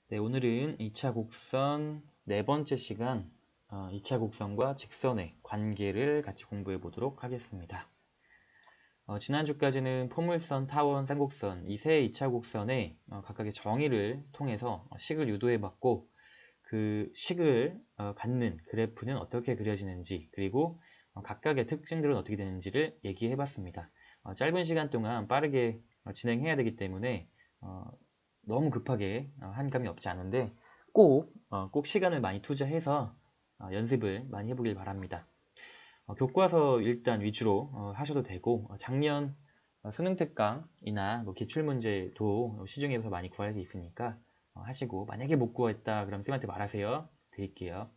네, 오늘은 2차 곡선 네 번째 시간 2차 곡선과 직선의 관계를 같이 공부해 보도록 하겠습니다. 지난주까지는 포물선, 타원, 쌍곡선 이 세 2차 곡선의 각각의 정의를 통해서 식을 유도해 봤고 그 식을 갖는 그래프는 어떻게 그려지는지 그리고 각각의 특징들은 어떻게 되는지를 얘기해 봤습니다. 짧은 시간 동안 빠르게 진행해야 되기 때문에 너무 급하게 한 감이 없지 않은데 꼭 시간을 많이 투자해서 연습을 많이 해보길 바랍니다. 교과서 일단 위주로 하셔도 되고 작년 수능 특강이나 뭐 기출문제도 시중에서 많이 구할 수 있으니까 하시고 만약에 못 구했다 그럼 쌤한테 말하세요. 드릴게요.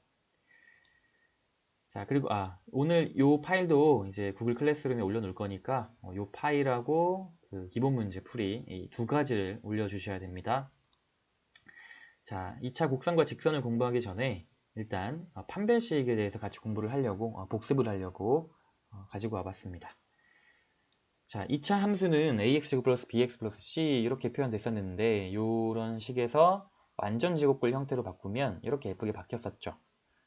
자, 그리고 오늘 요 파일도 이제 구글 클래스룸에 올려놓을 거니까 요 파일하고 그 기본 문제 풀이 이 두 가지를 올려주셔야 됩니다. 자, 2차 곡선과 직선을 공부하기 전에 일단 판별식에 대해서 같이 공부를 하려고 복습을 하려고 가지고 와봤습니다. 자, 2차 함수는 ax 플러스 bx 플러스 c 이렇게 표현됐었는데 이런 식에서 완전 제곱글 형태로 바꾸면 이렇게 예쁘게 바뀌었었죠.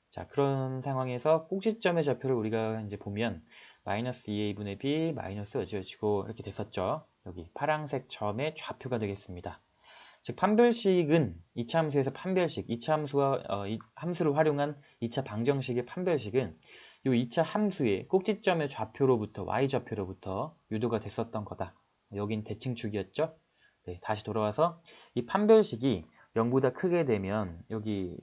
자, 그런 상황에서 꼭지점의 좌표를 우리가 이제 보면 마이너스 2a분의 b 마이너스 어찌어찌고 이렇게 됐었죠. 여기 파란색 점의 좌표가 되겠습니다. 즉 판별식은 2차 함수에서 판별식, 2차 함수와 이 함수를 활용한 2차 방정식의 판별식은 이 2차 함수의 꼭지점의 좌표로부터 y좌표로부터 유도가 됐었던 거다. 여긴 대칭축이었죠. 네, 다시 돌아와서 이 판별식이 0보다 크게 되면 여기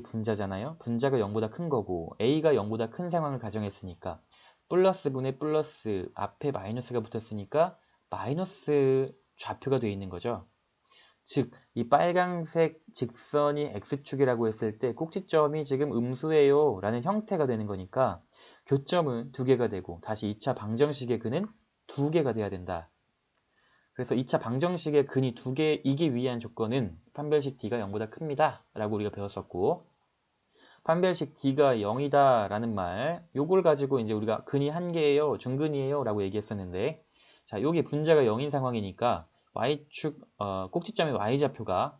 분자잖아요. 분자가 0보다 큰 거고 a가 0보다 큰 상황을 가정했으니까 플러스 분의 플러스 앞에 마이너스가 붙었으니까 마이너스 좌표가 되어 있는 거죠. 즉, 이 빨간색 직선이 x축이라고 했을 때 꼭지점이 지금 음수예요 라는 형태가 되는 거니까 교점은 2개가 되고 다시 2차 방정식의 근은 2개가 돼야 된다. 그래서 2차 방정식의 근이 2개이기 위한 조건은 판별식 d가 0보다 큽니다 라고 우리가 배웠었고 판별식 d가 0이다 라는 말 요걸 가지고 이제 우리가 근이 1개예요 중근이에요 라고 얘기했었는데 자, 여기 분자가 0인 상황이니까 y축 꼭지점의 y좌표가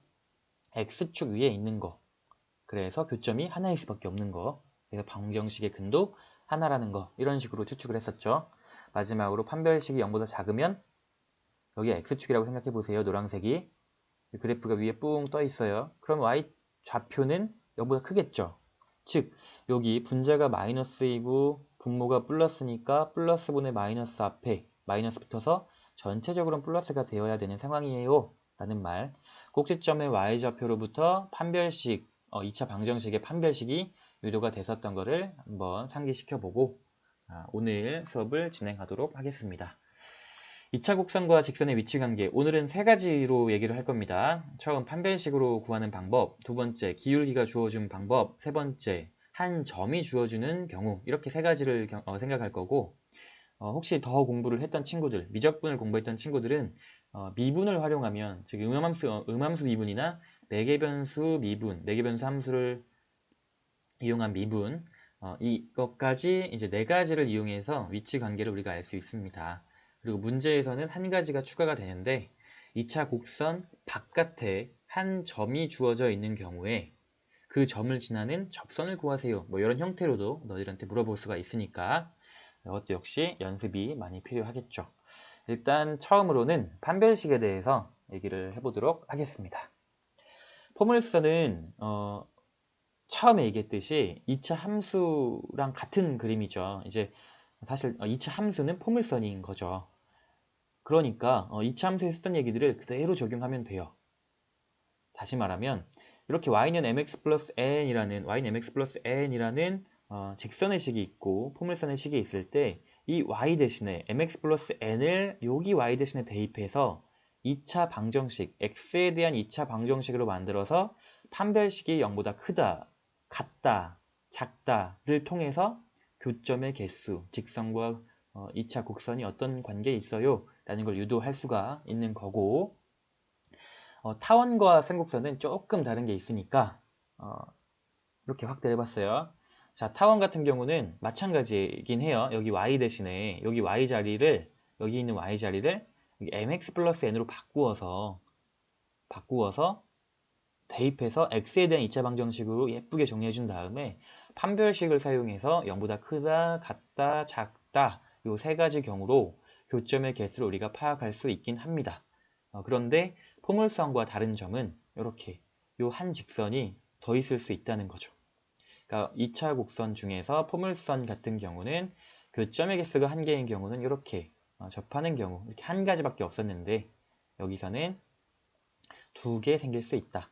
x축 위에 있는 거. 그래서 교점이 하나일 수밖에 없는 거. 그래서 방정식의 근도 하나라는 거. 이런 식으로 추측을 했었죠. 마지막으로 판별식이 0보다 작으면 여기 x축이라고 생각해 보세요. 노란색이. 그래프가 위에 뿡 떠 있어요. 그럼 y좌표는 0보다 크겠죠. 즉 여기 분자가 마이너스이고 분모가 플러스니까 플러스분의 마이너스 앞에 마이너스 붙어서 전체적으로는 플러스가 되어야 되는 상황이에요 라는 말. 꼭지점의 y좌표로부터 판별식 2차 방정식의 판별식이 유도가 됐었던 것을 한번 상기시켜보고 오늘 수업을 진행하도록 하겠습니다. 2차 곡선과 직선의 위치 관계, 오늘은 세 가지로 얘기를 할 겁니다. 처음 판별식으로 구하는 방법, 두 번째 기울기가 주어준 방법, 세 번째 한 점이 주어주는 경우, 이렇게 세 가지를 생각할 거고 혹시 더 공부를 했던 친구들, 미적분을 공부했던 친구들은 미분을 활용하면, 즉 음함수 미분이나 매개변수 미분, 매개변수 함수를 이용한 미분, 이것까지 이제 네 가지를 이용해서 위치 관계를 우리가 알 수 있습니다. 그리고 문제에서는 한 가지가 추가가 되는데 2차 곡선 바깥에 한 점이 주어져 있는 경우에 그 점을 지나는 접선을 구하세요. 뭐 이런 형태로도 너희들한테 물어볼 수가 있으니까 이것도 역시 연습이 많이 필요하겠죠. 일단 처음으로는 판별식에 대해서 얘기를 해보도록 하겠습니다. 포물선은 처음에 얘기했듯이 2차 함수랑 같은 그림이죠. 이제 사실 2차 함수는 포물선인 거죠. 그러니까 2차 함수에 쓰던 얘기들을 그대로 적용하면 돼요. 다시 말하면 이렇게 y는 mx 플러스 n이라는 직선의 식이 있고 포물선의 식이 있을 때 이 y 대신에 mx 플러스 n을 여기 y 대신에 대입해서 2차 방정식, x에 대한 2차 방정식으로 만들어서 판별식이 0보다 크다, 같다, 작다를 통해서 교점의 개수, 직선과 2차 곡선이 어떤 관계에 있어요 라는 걸 유도할 수가 있는 거고 타원과 쌍곡선은 조금 다른 게 있으니까 이렇게 확대를 해봤어요. 자, 타원 같은 경우는 마찬가지이긴 해요. 여기 y 대신에 여기 여기 있는 y 자리를 mx 플러스 n으로 바꾸어서 대입해서 x에 대한 2차 방정식으로 예쁘게 정리해 준 다음에 판별식을 사용해서 0보다 크다, 같다, 작다 요 세 가지 경우로 교점의 개수를 우리가 파악할 수 있긴 합니다. 그런데 포물선과 다른 점은 이렇게 요 한 직선이 더 있을 수 있다는 거죠. 그러니까 2차 곡선 중에서 포물선 같은 경우는 교점의 개수가 한 개인 경우는 이렇게 접하는 경우 이렇게 한 가지밖에 없었는데 여기서는 두 개 생길 수 있다.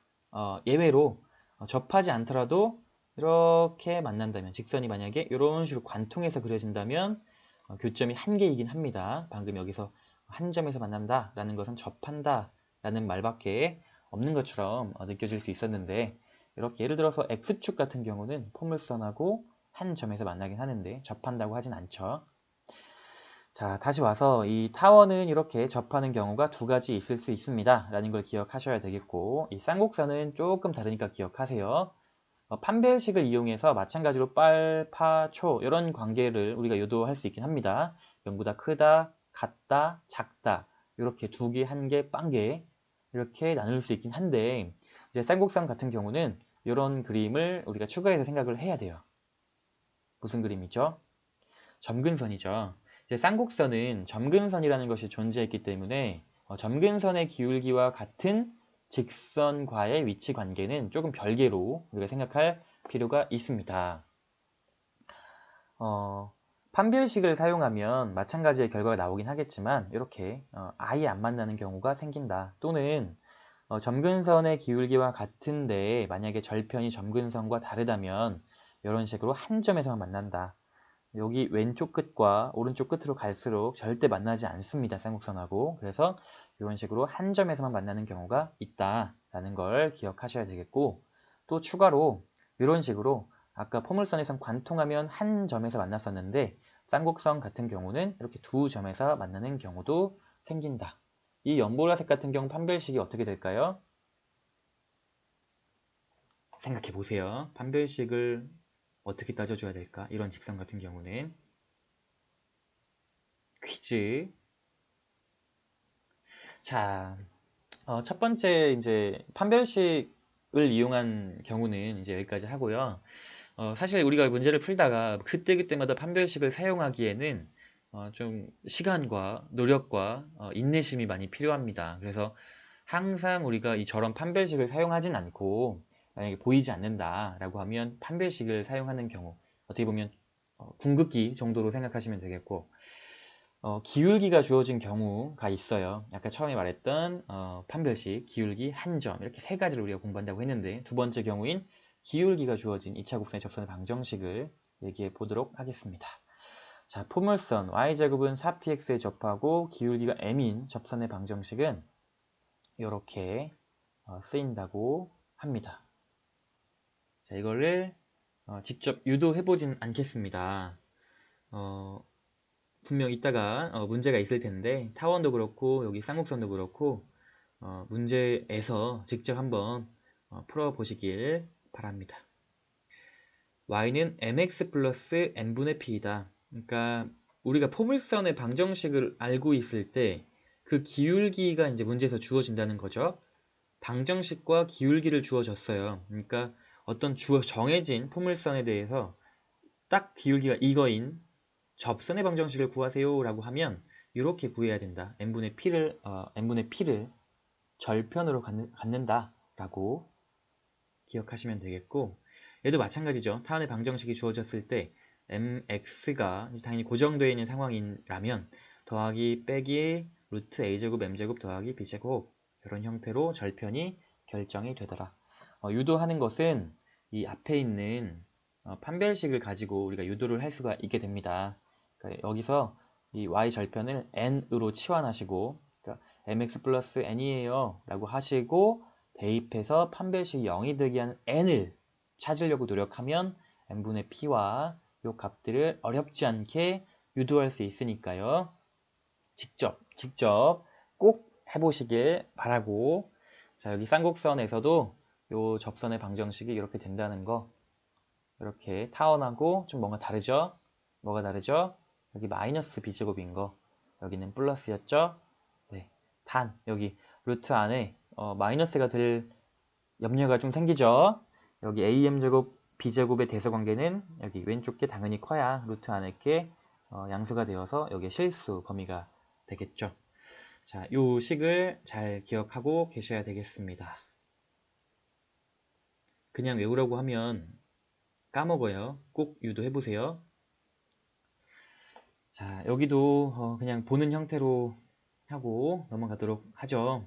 예외로 접하지 않더라도 이렇게 만난다면 직선이 만약에 이런 식으로 관통해서 그려진다면 교점이 한 개이긴 합니다. 방금 여기서 한 점에서 만난다 라는 것은 접한다 라는 말밖에 없는 것처럼 느껴질 수 있었는데 이렇게 예를 들어서 X축 같은 경우는 포물선하고 한 점에서 만나긴 하는데 접한다고 하진 않죠. 자, 다시 와서 이 타원은 이렇게 접하는 경우가 두 가지 있을 수 있습니다 라는 걸 기억하셔야 되겠고 이 쌍곡선은 조금 다르니까 기억하세요. 판별식을 이용해서 마찬가지로 빨, 파, 초 이런 관계를 우리가 유도할 수 있긴 합니다. 0보다 크다, 같다, 작다 이렇게 두 개, 한 개, 빵 개 이렇게 나눌 수 있긴 한데 이제 쌍곡선 같은 경우는 이런 그림을 우리가 추가해서 생각을 해야 돼요. 무슨 그림이죠? 점근선이죠. 이제 쌍곡선은 점근선이라는 것이 존재했기 때문에 점근선의 기울기와 같은 직선과의 위치 관계는 조금 별개로 우리가 생각할 필요가 있습니다. 판별식을 사용하면 마찬가지의 결과가 나오긴 하겠지만 이렇게 아예 안 만나는 경우가 생긴다. 또는 점근선의 기울기와 같은데 만약에 절편이 점근선과 다르다면 이런 식으로 한 점에서만 만난다. 여기 왼쪽 끝과 오른쪽 끝으로 갈수록 절대 만나지 않습니다. 쌍곡선하고. 그래서 이런 식으로 한 점에서만 만나는 경우가 있다라는 걸 기억하셔야 되겠고 또 추가로 이런 식으로 아까 포물선에선 관통하면 한 점에서 만났었는데 쌍곡선 같은 경우는 이렇게 두 점에서 만나는 경우도 생긴다. 이 연보라색 같은 경우 판별식이 어떻게 될까요? 생각해 보세요. 판별식을 어떻게 따져줘야 될까? 이런 직선 같은 경우는 퀴즈. 자, 첫 번째 이제 판별식을 이용한 경우는 이제 여기까지 하고요. 사실 우리가 문제를 풀다가 그때그때마다 판별식을 사용하기에는 좀 시간과 노력과 인내심이 많이 필요합니다. 그래서 항상 우리가 저런 판별식을 사용하진 않고 만약에 보이지 않는다라고 하면 판별식을 사용하는 경우 어떻게 보면 궁극기 정도로 생각하시면 되겠고 기울기가 주어진 경우가 있어요. 아까 처음에 말했던 판별식, 기울기, 한 점 이렇게 세 가지를 우리가 공부한다고 했는데 두 번째 경우인 기울기가 주어진 2차 곡선의 접선의 방정식을 얘기해 보도록 하겠습니다. 자, 포물선 y제곱은 4px에 접하고 기울기가 m인 접선의 방정식은 이렇게 쓰인다고 합니다. 자, 이거를 직접 유도해 보진 않겠습니다. 분명 이따가 문제가 있을 텐데 타원도 그렇고 여기 쌍곡선도 그렇고 문제에서 직접 한번 풀어 보시길 바랍니다. y는 mx 플러스 n분의 p이다. 그러니까 우리가 포물선의 방정식을 알고 있을 때 그 기울기가 이제 문제에서 주어진다는 거죠. 방정식과 기울기를 주어졌어요. 그러니까 어떤 정해진 포물선에 대해서 딱 기울기가 이거인 접선의 방정식을 구하세요 라고 하면 이렇게 구해야 된다. n분의 p를 절편으로 갖는다 라고 기억하시면 되겠고 얘도 마찬가지죠. 타원의 방정식이 주어졌을 때 mx가 당연히 고정되어 있는 상황이라면 더하기 빼기 루트 a제곱 m제곱 더하기 b제곱 이런 형태로 절편이 결정이 되더라. 유도하는 것은 이 앞에 있는 판별식을 가지고 우리가 유도를 할 수가 있게 됩니다. 그러니까 여기서 이 y 절편을 n으로 치환하시고 그러니까 mx 플러스 n이에요 라고 하시고 대입해서 판별식이 0이 되게 하는 n을 찾으려고 노력하면 n분의 p와 이 값들을 어렵지 않게 유도할 수 있으니까요. 직접 꼭 해보시길 바라고 자 여기 쌍곡선에서도 이 접선의 방정식이 이렇게 된다는 거 이렇게 타원하고 좀 뭔가 다르죠? 뭐가 다르죠? 여기 마이너스 b제곱인 거 여기는 플러스였죠? 네, 여기 루트 안에 마이너스가 될 염려가 좀 생기죠. 여기 am제곱 b제곱의 대서관계는 여기 왼쪽 게 당연히 커야 루트 안에 게 양수가 되어서 여기에 실수 범위가 되겠죠. 자, 요 식을 잘 기억하고 계셔야 되겠습니다. 그냥 외우라고 하면 까먹어요. 꼭 유도해 보세요. 자, 여기도 그냥 보는 형태로 하고 넘어가도록 하죠.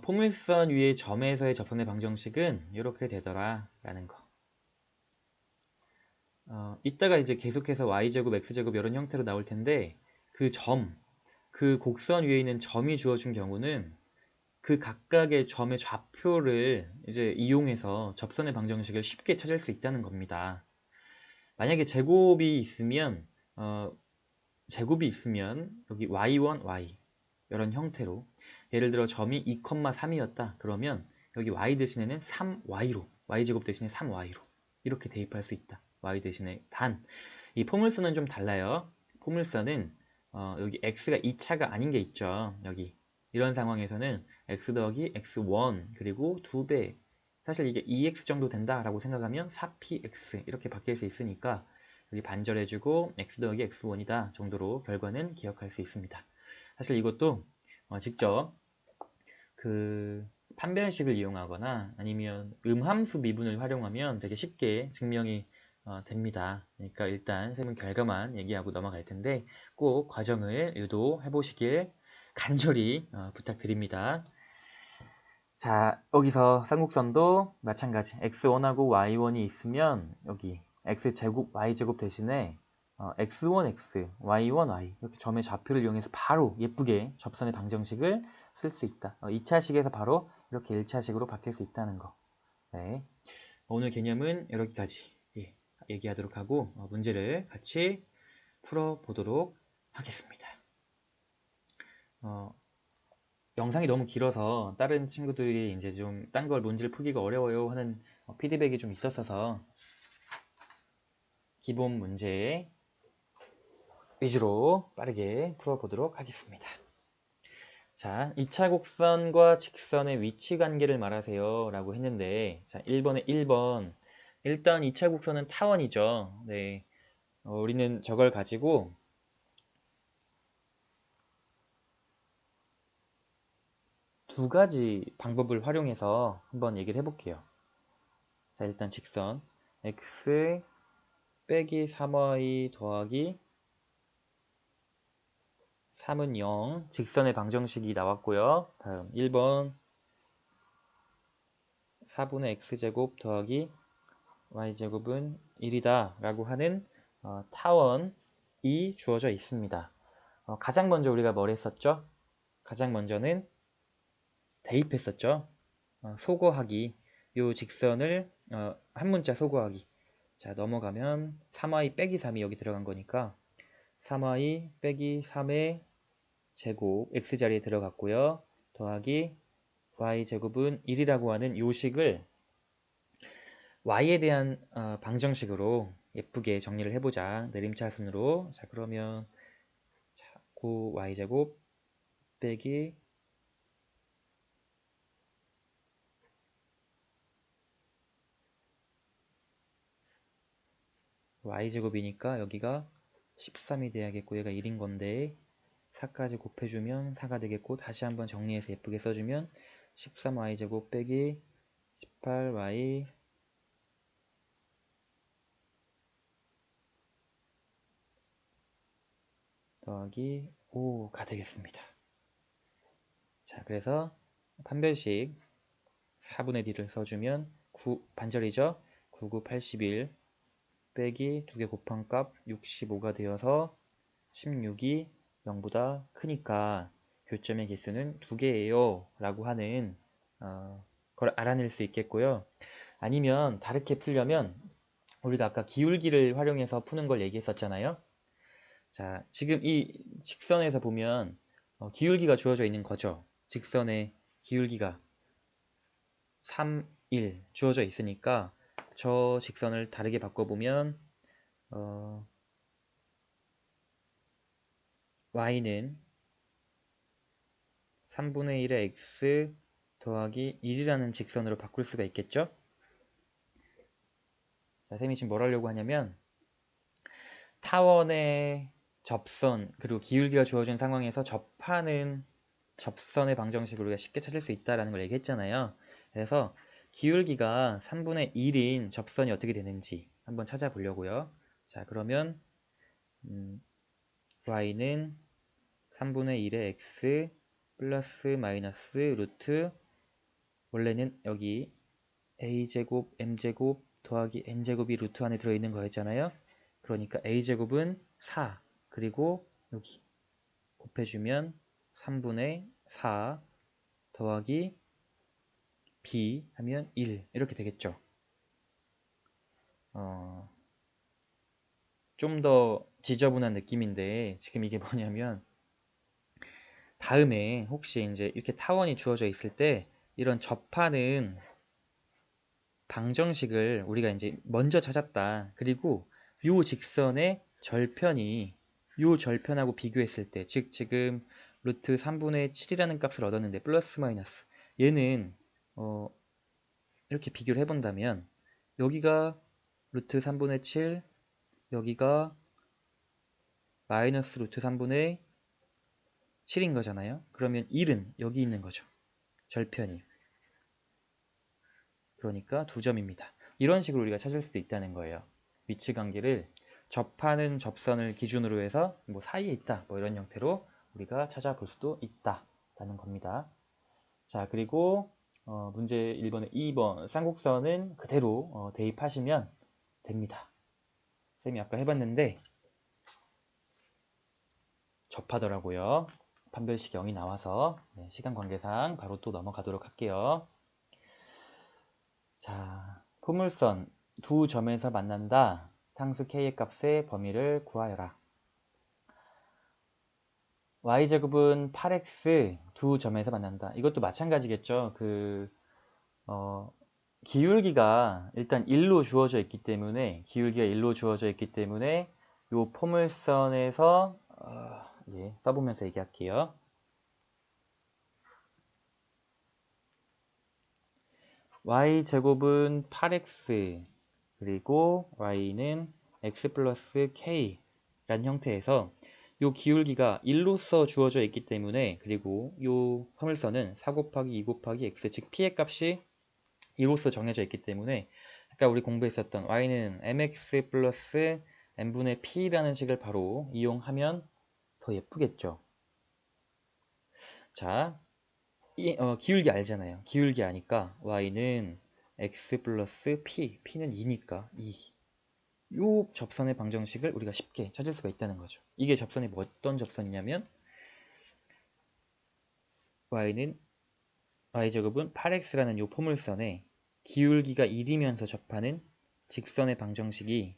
포물선 위의 점에서의 접선의 방정식은 이렇게 되더라 라는 거. 이따가 이제 계속해서 y제곱, x제곱 이런 형태로 나올 텐데 그 점, 그 곡선 위에 있는 점이 주어진 경우는 그 각각의 점의 좌표를 이제 이용해서 접선의 방정식을 쉽게 찾을 수 있다는 겁니다. 만약에 제곱이 있으면 여기 y1, y 이런 형태로 예를 들어 점이 2,3이었다 그러면 여기 y 대신에는 3y로 y제곱 대신에 3y로 이렇게 대입할 수 있다. y 대신에 단 이 포물선은 좀 달라요. 포물선은 여기 x가 2차가 아닌 게 있죠. 여기 이런 상황에서는 x 더하기 x1 그리고 2배 사실 이게 2x 정도 된다라고 생각하면 4px 이렇게 바뀔 수 있으니까 여기 반절해주고 x 더하기 x1이다 정도로 결과는 기억할 수 있습니다. 사실 이것도 직접 그 판별식을 이용하거나 아니면 음함수 미분을 활용하면 되게 쉽게 증명이 됩니다. 그러니까 일단 세분 결과만 얘기하고 넘어갈 텐데 꼭 과정을 유도해 보시길 간절히 부탁드립니다. 자, 여기서 쌍곡선도 마찬가지 x1하고 y1이 있으면 여기 x제곱 y제곱 대신에 x1x, y1y 이렇게 점의 좌표를 이용해서 바로 예쁘게 접선의 방정식을 쓸 수 있다. 2차식에서 바로 이렇게 1차식으로 바뀔 수 있다는 거. 네. 오늘 개념은 여기까지 얘기하도록 하고 문제를 같이 풀어보도록 하겠습니다. 영상이 너무 길어서 다른 친구들이 이제 좀 딴 걸 문제를 풀기가 어려워요 하는 피드백이 좀 있었어서 기본 문제 위주로 빠르게 풀어보도록 하겠습니다. 자, 2차 곡선과 직선의 위치 관계를 말하세요 라고 했는데 자, 1번에 1번 일단 2차 곡선은 타원이죠. 네, 우리는 저걸 가지고 두 가지 방법을 활용해서 한번 얘기를 해볼게요. 자, 일단 직선 x 빼기 3y 더하기 3은 0 직선의 방정식이 나왔고요. 다음 1번 4분의 x제곱 더하기 y제곱은 1이다 라고 하는 타원이 주어져 있습니다. 가장 먼저 우리가 뭘 했었죠? 가장 먼저는 대입했었죠. 소거하기 요 직선을 한 문자 소거하기. 자, 넘어가면 3y 빼기 3이 여기 들어간 거니까 3y 빼기 3의 제곱 x자리에 들어갔고요. 더하기 y제곱은 1이라고 하는 요식을 y에 대한 방정식으로 예쁘게 정리를 해보자. 내림차순으로. 자, 그러면 9y제곱 빼기 y제곱이니까 여기가 13이 돼야겠고 얘가 1인 건데 4까지 곱해주면 4가 되겠고 다시 한번 정리해서 예쁘게 써주면 13y제곱 빼기 18y 더하기 5가 되겠습니다. 자, 그래서 판별식 4분의 d를 써주면 9 반절이죠. 9, 9, 81 빼기 2개 곱한 값 65가 되어서 16이 0보다 크니까 교점의 개수는 2개예요 라고 하는 걸 알아낼 수 있겠고요. 아니면 다르게 풀려면 우리가 아까 기울기를 활용해서 푸는 걸 얘기했었잖아요. 자, 지금 이 직선에서 보면 기울기가 주어져 있는 거죠. 직선의 기울기가 3, 1 주어져 있으니까 저 직선을 다르게 바꿔보면 y는 3분의 1의 x 더하기 1이라는 직선으로 바꿀 수가 있겠죠? 자, 쌤이 지금 뭘 하려고 하냐면 타원의 접선 그리고 기울기가 주어진 상황에서 접하는 접선의 방정식을 우리가 쉽게 찾을 수 있다는 걸 얘기했잖아요. 그래서 기울기가 3분의 1인 접선이 어떻게 되는지 한번 찾아보려고요. 자, 그러면 y는 3분의 1의 x 플러스 마이너스 루트 원래는 여기 a제곱 m제곱 더하기 n제곱이 루트 안에 들어있는 거였잖아요. 그러니까 a제곱은 4 그리고 여기 곱해주면 3분의 4 더하기 b 하면 1 이렇게 되겠죠. 좀 더 지저분한 느낌인데 지금 이게 뭐냐면 다음에 혹시 이제 이렇게 타원이 주어져 있을 때 이런 접하는 방정식을 우리가 이제 먼저 찾았다. 그리고 요 직선의 절편이 요 절편하고 비교했을 때, 즉 지금 루트 3분의 7이라는 값을 얻었는데 플러스 마이너스 얘는 이렇게 비교를 해본다면 여기가 루트 3분의 7 여기가 마이너스 루트 3분의 7인 거잖아요. 그러면 1은 여기 있는 거죠. 절편이. 그러니까 2점입니다. 이런 식으로 우리가 찾을 수도 있다는 거예요. 위치 관계를 접하는 접선을 기준으로 해서 뭐 사이에 있다 뭐 이런 형태로 우리가 찾아볼 수도 있다라는 겁니다. 자, 그리고 문제 1번에 2번 쌍곡선은 그대로 대입하시면 됩니다. 쌤이 아까 해봤는데 접하더라고요. 판별식 0이 나와서 시간 관계상 바로 또 넘어가도록 할게요. 자, 포물선 두 점에서 만난다. 상수 k의 값의 범위를 구하여라. y제곱은 8x 두 점에서 만난다. 이것도 마찬가지겠죠. 기울기가 일단 1로 주어져 있기 때문에 요 포물선에서 써보면서 얘기할게요. y제곱은 8x 그리고 y는 x 플러스 k 라는 형태에서 요 기울기가 1로서 주어져 있기 때문에 그리고 요 포물선은 4 곱하기 2 곱하기 x 즉 p의 값이 2로서 정해져 있기 때문에 아까 우리 공부했었던 y는 mx 플러스 n분의 p라는 식을 바로 이용하면 더 예쁘겠죠. 자, 기울기 알잖아요. 기울기 아니까 y는 x 플러스 p는 2니까 2. 요 접선의 방정식을 우리가 쉽게 찾을 수가 있다는 거죠. 이게 접선이 어떤 접선이냐면 y제곱은 8x라는 요 포물선에 기울기가 1이면서 접하는 직선의 방정식이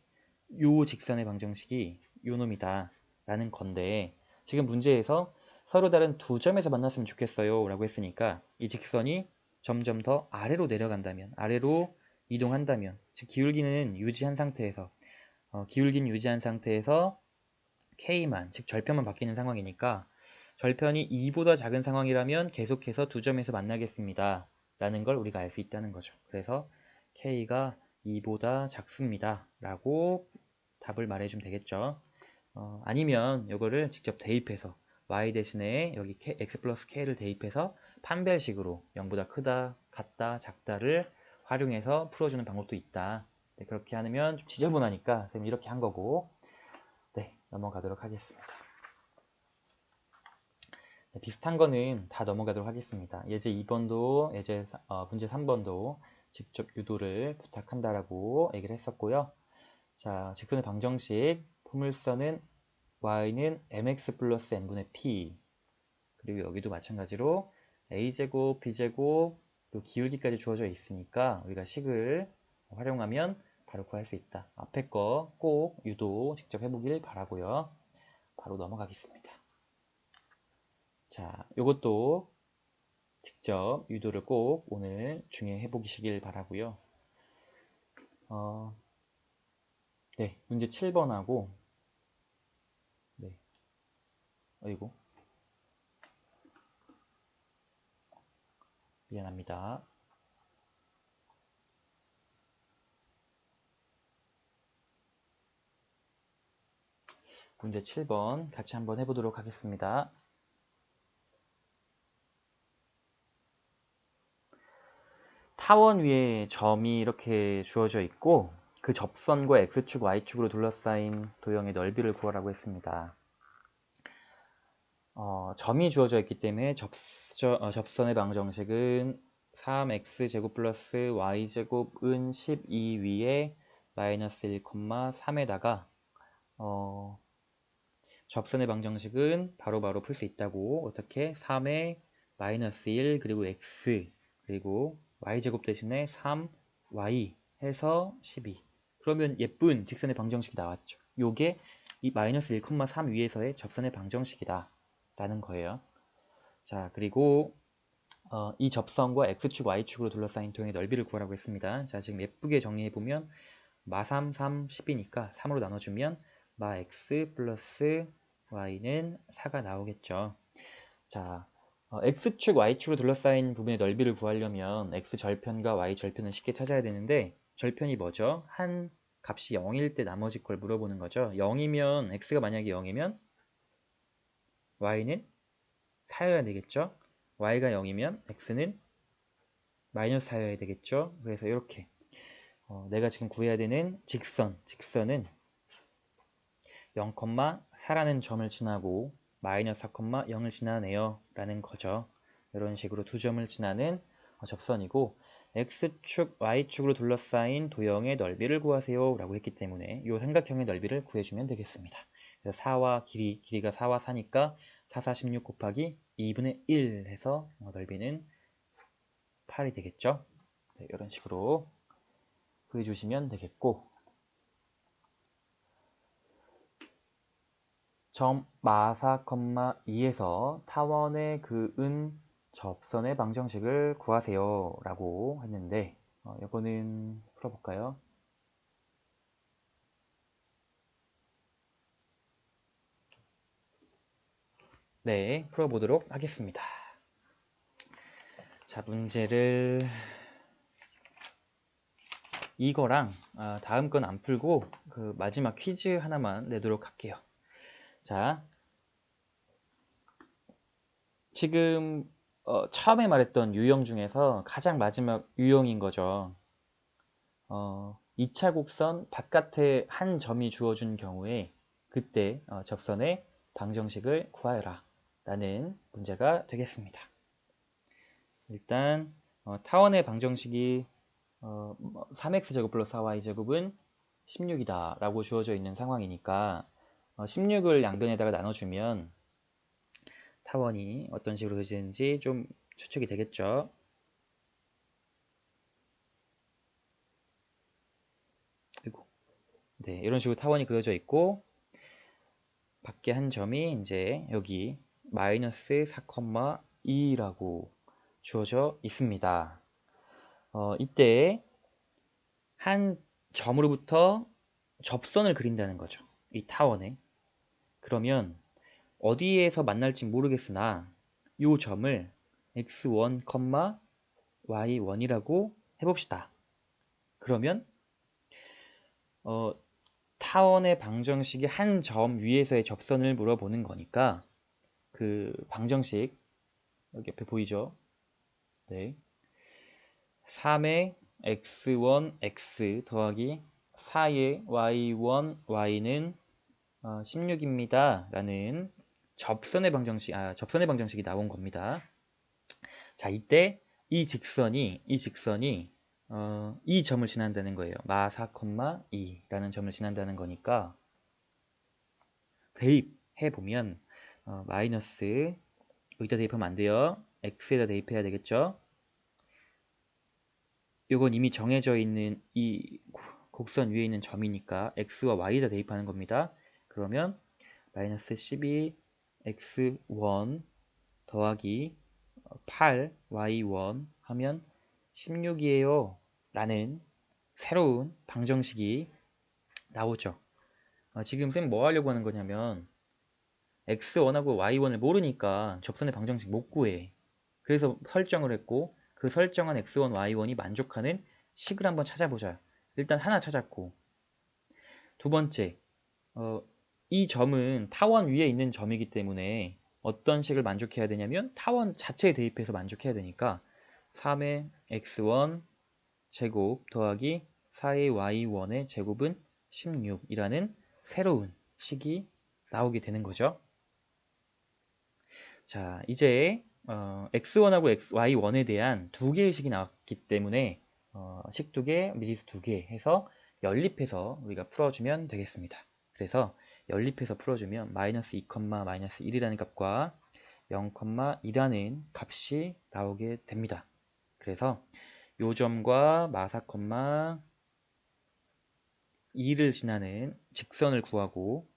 요 놈이다 라는 건데 지금 문제에서 서로 다른 두 점에서 만났으면 좋겠어요 라고 했으니까 이 직선이 점점 더 아래로 내려간다면 아래로 이동한다면 즉 기울기는 유지한 상태에서 K만, 즉 절편만 바뀌는 상황이니까 절편이 2보다 작은 상황이라면 계속해서 두 점에서 만나겠습니다. 라는 걸 우리가 알 수 있다는 거죠. 그래서 K가 2보다 작습니다. 라고 답을 말해주면 되겠죠. 아니면 이거를 직접 대입해서 y 대신에 여기 x 플러스 k를 대입해서 판별식으로 0보다 크다, 같다, 작다를 활용해서 풀어주는 방법도 있다. 네, 그렇게 하면 좀 지저분하니까 선생님이 이렇게 한 거고 네, 넘어가도록 하겠습니다. 네, 비슷한 거는 다 넘어가도록 하겠습니다. 예제 2번도, 문제 3번도 직접 유도를 부탁한다라고 얘기를 했었고요. 자, 직선의 방정식, 포물선은 y는 mx 플러스 n분의 p 그리고 여기도 마찬가지로 a제곱, b제곱, 또 기울기까지 주어져 있으니까 우리가 식을 활용하면 바로 구할 수 있다. 앞에 거 꼭 유도 직접 해보길 바라고요. 바로 넘어가겠습니다. 자, 요것도 직접 유도를 꼭 오늘 중에 해보시길 바라고요. 네, 문제 7번하고 네, 어이구 미안합니다. 문제 7번 같이 한번 해보도록 하겠습니다. 타원 위에 점이 이렇게 주어져 있고 그 접선과 X축, Y축으로 둘러싸인 도형의 넓이를 구하라고 했습니다. 점이 주어져 있기 때문에 접선의 방정식은 3x제곱 플러스 y제곱은 12 위에 마이너스 1, 3에다가 접선의 방정식은 바로바로 풀 수 있다고. 어떻게? 3에 마이너스 1 그리고 x 그리고 y제곱 대신에 3y 해서 12. 그러면 예쁜 직선의 방정식이 나왔죠. 요게 이 마이너스 1, 3 위에서의 접선의 방정식이다 라는 거예요. 자, 그리고 이 접선과 x축, y축으로 둘러싸인 도형의 넓이를 구하라고 했습니다. 자, 지금 예쁘게 정리해보면 마 3, 3, 10이니까 3으로 나눠주면 마 x 플러스 y는 4가 나오겠죠. 자, x축, y축으로 둘러싸인 부분의 넓이를 구하려면 x절편과 y절편을 쉽게 찾아야 되는데 절편이 뭐죠? 한 값이 0일 때 나머지 걸 물어보는 거죠. 0이면 x가 만약에 0이면 y는 4여야 되겠죠. y가 0이면 x는 마이너스 4여야 되겠죠. 그래서 이렇게 내가 지금 구해야 되는 직선은 0,4라는 점을 지나고 마이너스 4,0을 지나네요 라는 거죠. 이런 식으로 두 점을 지나는 접선이고 x축, y축으로 둘러싸인 도형의 넓이를 구하세요 라고 했기 때문에 이 삼각형의 넓이를 구해주면 되겠습니다. 그래서 4와 길이가 4와 4니까 4, 4, 16 곱하기 2분의 1 해서 넓이는 8이 되겠죠. 네, 이런 식으로 구해주시면 되겠고 점 마4, 2에서 타원의 그은 접선의 방정식을 구하세요 라고 했는데 이거는 풀어볼까요? 네, 풀어보도록 하겠습니다. 자, 문제를 이거랑 다음 건 안 풀고 그 마지막 퀴즈 하나만 내도록 할게요. 자, 지금 처음에 말했던 유형 중에서 가장 마지막 유형인 거죠. 2차 곡선 바깥에 한 점이 주어진 경우에 그때 접선의 방정식을 구하여라 라는 문제가 되겠습니다. 일단 타원의 방정식이 3x제곱 플러스 4y제곱은 16이다 라고 주어져 있는 상황이니까 16을 양변에다가 나눠주면 타원이 어떤 식으로 그려지는지 좀 추측이 되겠죠. 그리고 네, 이런 식으로 타원이 그려져 있고 밖에 한 점이 이제 여기 마이너스 4,2라고 주어져 있습니다. 이때 한 점으로부터 접선을 그린다는 거죠. 이 타원에. 그러면 어디에서 만날지 모르겠으나 이 점을 x1, y1이라고 해봅시다. 그러면 타원의 방정식이 한 점 위에서의 접선을 물어보는 거니까 그 방정식 여기 옆에 보이죠? 네. 3의 x1, x 더하기 4의 y1, y는 16입니다. 라는 접선의 방정식이 나온 겁니다. 자, 이때 이 직선이 이 점을 지난다는 거예요. 마 4, 2라는 점을 지난다는 거니까 대입해 보면 마이너스 여기다 대입하면 안 돼요. x에다 대입해야 되겠죠. 이건 이미 정해져 있는 이 곡선 위에 있는 점이니까 x와 y에다 대입하는 겁니다. 그러면 마이너스 12 x1 더하기 8 y1 하면 16이에요 라는 새로운 방정식이 나오죠. 지금 쌤 뭐 하려고 하는 거냐면 x1하고 y1을 모르니까 접선의 방정식 못 구해. 그래서 설정을 했고 그 설정한 x1, y1이 만족하는 식을 한번 찾아보자. 일단 하나 찾았고, 두 번째, 이 점은 타원 위에 있는 점이기 때문에 어떤 식을 만족해야 되냐면 타원 자체에 대입해서 만족해야 되니까 3의 x1 제곱 더하기 4의 y1의 제곱은 16이라는 새로운 식이 나오게 되는 거죠. 자, 이제 x1하고 y1에 대한 두 개의 식이 나왔기 때문에 식 두 개, 미지수 두 개 해서 연립해서 우리가 풀어주면 되겠습니다. 그래서 연립해서 풀어주면 마이너스 2, 마이너스 1이라는 값과 0,2라는 값이 나오게 됩니다. 그래서 요 점과 마사, 2를 지나는 직선을 구하고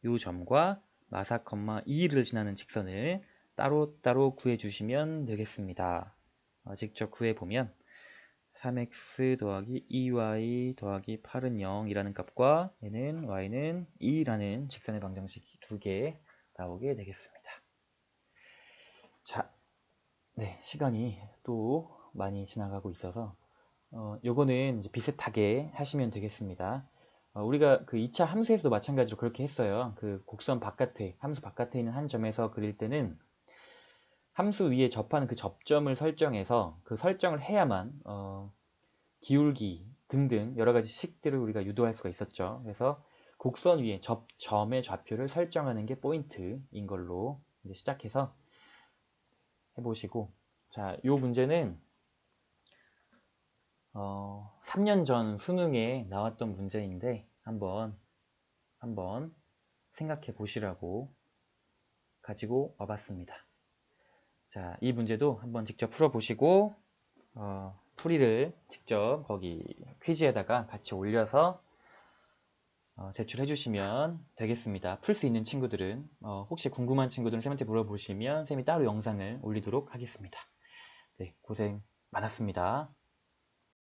요 점과 마사, 2를 지나는 직선을 따로따로 구해주시면 되겠습니다. 직접 구해보면 3x 더하기 2y 더하기 8은 0이라는 값과 얘는 y는 2라는 직선의 방정식이 두 개 나오게 되겠습니다. 자, 네, 시간이 또 많이 지나가고 있어서 요거는 이제 비슷하게 하시면 되겠습니다. 우리가 그 2차 함수에서도 마찬가지로 그렇게 했어요. 그 곡선 바깥에, 함수 바깥에 있는 한 점에서 그릴 때는 함수 위에 접하는 그 접점을 설정해서 그 설정을 해야만 기울기 등등 여러 가지 식들을 우리가 유도할 수가 있었죠. 그래서 곡선 위에 접점의 좌표를 설정하는 게 포인트인 걸로 이제 시작해서 해보시고, 자, 요 문제는 3년 전 수능에 나왔던 문제인데 한번 생각해 보시라고 가지고 와봤습니다. 자, 이 문제도 한번 직접 풀어보시고 풀이를 직접 거기 퀴즈에다가 같이 올려서 제출해 주시면 되겠습니다. 풀 수 있는 친구들은 혹시 궁금한 친구들은 쌤한테 물어보시면 쌤이 따로 영상을 올리도록 하겠습니다. 네, 고생 많았습니다.